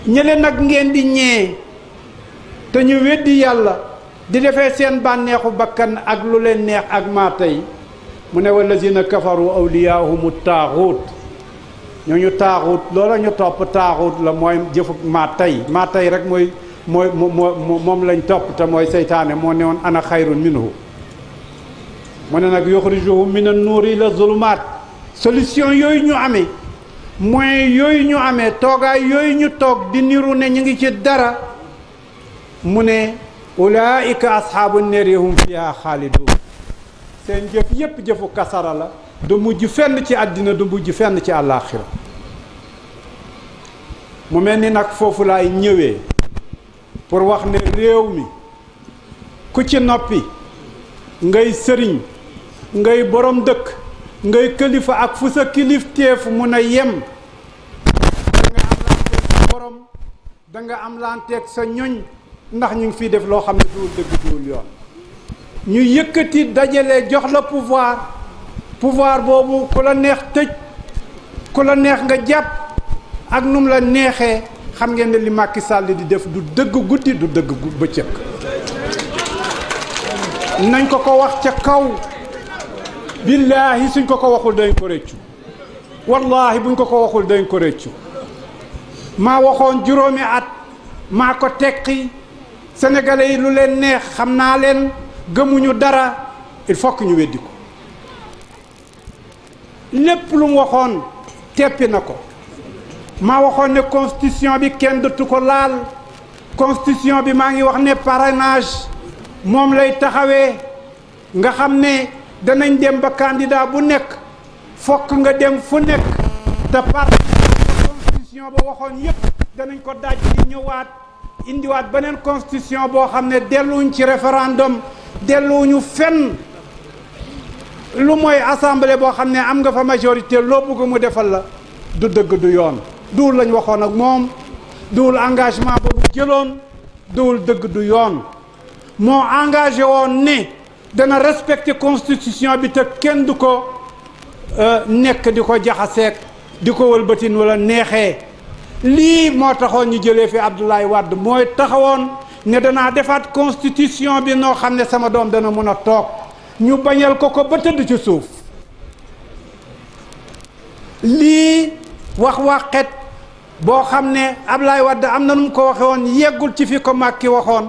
[SPEAKER 1] ñële nag ngeen di ñee te ñu weddi yàlla di defee seen bànneexu bakkan ak lu leen neex ak maa tey mu ne wallazina kafaru awliyahumu taaxuut ñooñu taaxut loola ñu topp taaxut la mooy jëfu maa tey rek mooy moom lañ topp te mooy seytaane moo ne woon ana xayrun minhu mu ne nag yuxrijuhum min an-nuuri ila zulumaat solution yooyu ñu amee moyens yooyu ñu amee toogaay yooyu ñu toog di niru ne ñu ngi ci dara mu ne ulaika ashaabu neeri hum fiha xaalidun seen jëf yépp jëfu kasara la du mujj fenn ci àddina du mujj fenn ci àllaaxira mu mel ni nag foofu laay ñëwee pour wax ne réew mi ku ci noppi ngay sëriñ ngay borom dëkk ngay kilifa ak fu sa kilifteef mun a yem da nga am lanteeg sa ñoñ ndax ñu ngi fiy def loo xam ne duwul dëgg duwul yoon ñu yëkkati dajale jox la pouvoir boobu ku la neex tëj ku la neex nga jàpp ak num la neexee xam ngeen ne li Macky Sall di def du dëgg guddi du dëgg bëccëg nañ ko wax ca kaw billaahi suñ ko waxul dañ ko réccu wallaahi buñ ko waxul dañ ko réccu maa waxoon juróomi at maa ko tekki sénégalais yi lu leen neex xam naa leen gëmuñu dara il faut que ñu weddi ko lépp lu mu waxoon teppi na ko maa waxoon ne constitution bi kenn dootu ko laal constitution bi maa ngi wax ne parrainage moom lay taxawee nga xam ne danañ dem ba candidat bu nekk fokk nga dem fu nekk te parti constitution ba waxoon yépp danañ ko daj di ñëwaat indiwaat beneen constitution boo xam ne delluwuñ ci référendum delluwuñu fenn lu mooy assemblée boo xam ne am nga fa majorité loo bëgg mu defal la du dëgg du yoon duwul lañ waxoon ak moom duwul engagement boobu jëloon duwul dëgg du yoon moo engagé woon ne dana respecter constitution bi te kenn du ko nekk di ko jaxaseek di ko wëlbatin wala neexee lii moo taxoon ñu jëlee fi Abdoulaye Wade mooy taxawoon ne danaa defaat constitution bi noo xam ne sama doom dana mën a toog ñu bañal ko ba tëdd ci suuf lii waxet boo xam ne Abdoulaye Wade am na nu mu ko waxe woon yeggul ci fi ko Macky waxoon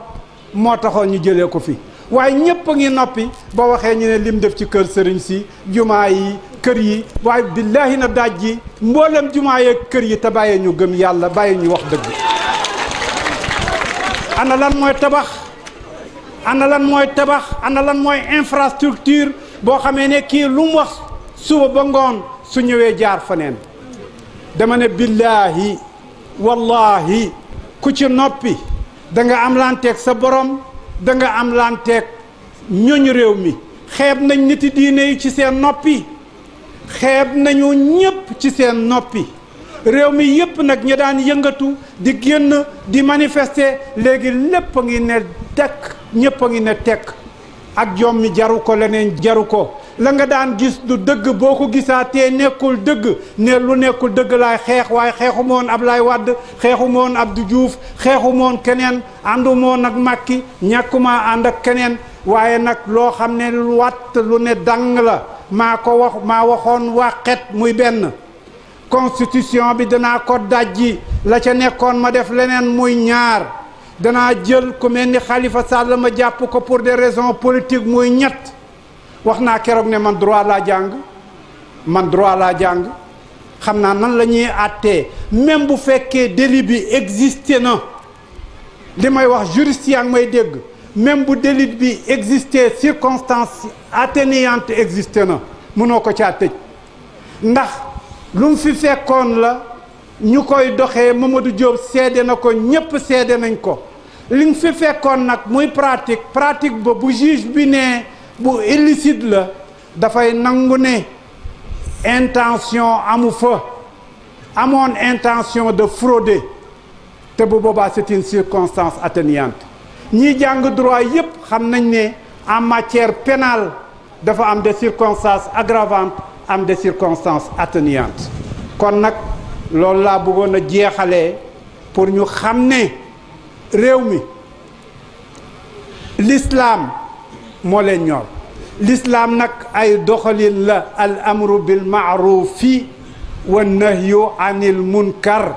[SPEAKER 1] moo taxoon ñu jëlee ko fi waaye ñépp a ngi noppi ba waxee ñu ne lim def ci kër sëriñ si jumaa yi kër yi waaye billaahi na daaj ji mboolem jumaa yeeg kër yi te bàyyee ñu gëm yàlla bàyyi ñu wax dëgg ana lan mooy tabax ana lan mooy tabax ana lan mooy infrastructure boo xamee ne kii lu mu wax suba ba ngoon su ñëwee jaar faneen dama ne billaahi wallahi ku ci noppi da nga am lanteeg sa borom da nga am lanteeg ñoñ réew mi xeeb nañ niti diine yi ci seen noppi xeeb nañu ñépp ci seen noppi réew mi yépp nag ñi daan yëngatu di génn di manifester léegi lépp a ngi ne tekk ñépp a ngi ne tekk ak jom mi jaru ko leneen jaru ko la nga daan gis du dëgg boo ko gisaatee nekkul dëgg ne lu nekkul dëgg laay xeex waaye xeexu moon Ablaye Wade xeexu moon Abdou Diouf xeexu moon keneen àndu moon ak Macky ñàkkuma ànd ak keneen waaye nag loo xam ne lu watt lu ne dang la maa waxoon waxet muy benn constitution bi danaa ko dajji la ca nekkoon ma def leneen muy ñaar danaa jël ku mel ni Khalifa Sall ma jàpp ko pour des raisons politiques muy ñett wax naa keroog ne man droit laa jàng xam naa nan la ñuy àttee même bu fekkee délit bi existé na li may wax juriste yaa ngi may dégg même bu délit bi existé circonstance atténuante existé na mënoo ko caa tëj ndax lu mu fi fekkoon la ñu koy doxee Mamadou Diop seede na ko ñépp seede nañ ko li mu fi fekkoon nag muy pratique ba bu juge bi ne bu illicite la dafay nangu ne intention amu fa amoon intention de frauder te bu boobaa c'est une circonstance atténuante ñiy jàng droit yépp xam nañ ne en matière pénale dafa am des circonstances aggravantes am des circonstances atténuantes kon nag loolu laa bëggoon a jeexalee pour ñu xam ne réew mi l'islam moo leen ñor l'islam nag ay doxalin la al amru bil maarufi wa nahyu anil munkar.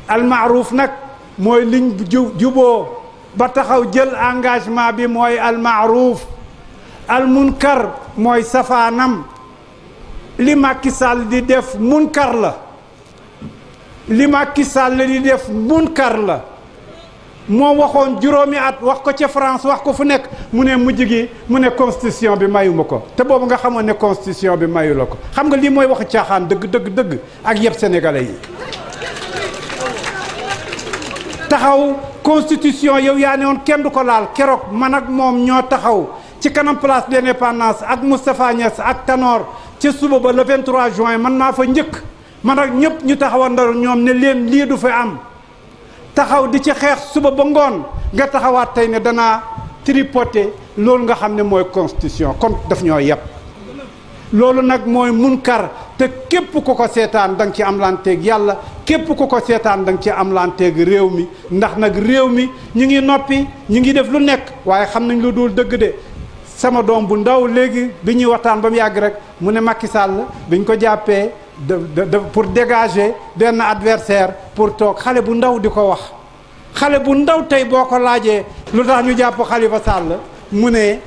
[SPEAKER 1] al maaruf nag mooy liñ juboo ba taxaw jël engagement bi mooy al maaruf. al munkar mooy safaanam. li Macky Sall di def munkar la. li Macky Sall di def munkar la. moo waxoon juróomi at wax ko ca France wax ko fu nekk mu ne mujj gi mu ne constitution bi mayuma ko te boobu nga xamoon ne constitution bi mayu la ko xam nga lii mooy waxu caaxaan dëgg ak yëpp sénégalais yi. taxaw constitution yow yaa ne woon kenn du ko laal keroog man ak moom ñoo taxaw ci kanam place de l'indépendance ak Moustapha Niass ak Tanor ca suba ba le 23 juin man maa fa njëkk man ak ñëpp ñu taxawandoo ñoom ne leen lii du fa am. taxaw di ci xeex suba ba ngoon nga taxawaat tey ne danaa tripoter loolu nga xam ne mooy constitution kon daf ñoo yeb loolu nag mooy munkar te képp ku ko seetaan da nga ci am lanteeg yàlla képp ku ko seetaan da nga ci am lanteeg réew mi ndax nag réew mi ñu ngi noppi ñu ngi def lu nekk waaye xam nañ lu dul dëgg de sama doom bu ndaw léegi bi ñuy waxtaan ba mu yàgg rek mu ne Macky Sall biñ ko jàppee pour dégager benn adversaire pour toog xale bu ndaw di ko wax xale bu ndaw tey boo ko laajee lu tax ñu jàpp Khalifa Sall mu ne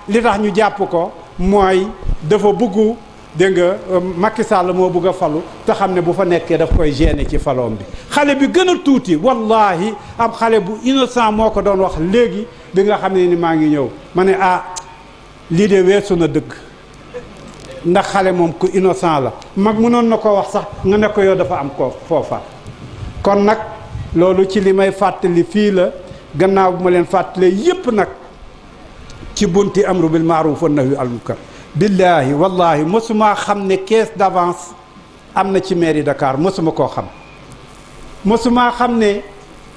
[SPEAKER 1] li tax ñu jàpp ko mooy dafa bëggu dégg nga Macky Sall moo bëgg a falu te xam ne bu fa nekkee daf koy gêner ci faloom bi xale bi gën a tuuti wallahi am xale bu innocent moo ko doon wax léegi bi nga xam ne ni maa ngi ñëw ma ne lii de weesu na dëgg ndax xale moom ku innocent la mag mënoon na ko wax sax nga ne ko yow dafa am ko foofa kon nag loolu ci li may fàttali fii la gannaaw bu ma leen fàttalee yépp nag ci bunti amru bil maaruf wa nahyu anil munkar billaahi wallahi mosuma xam ne caisse d'avance am na ci mairie Dakar mosuma koo xam mosuma xam ne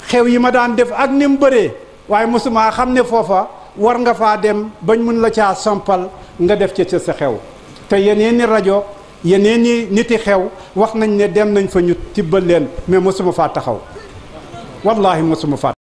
[SPEAKER 1] xew yi ma daan def ak ni mu bëree waaye mosuma xam ne foofa war nga faa dem bañ mun la caa sompal nga def ca sa xew te yeneen ni rajo yeneen ni niti xew wax nañ ne dem nañ fa ñu tibbal leen mais mosuma faa taxaw wallahi mosuma faa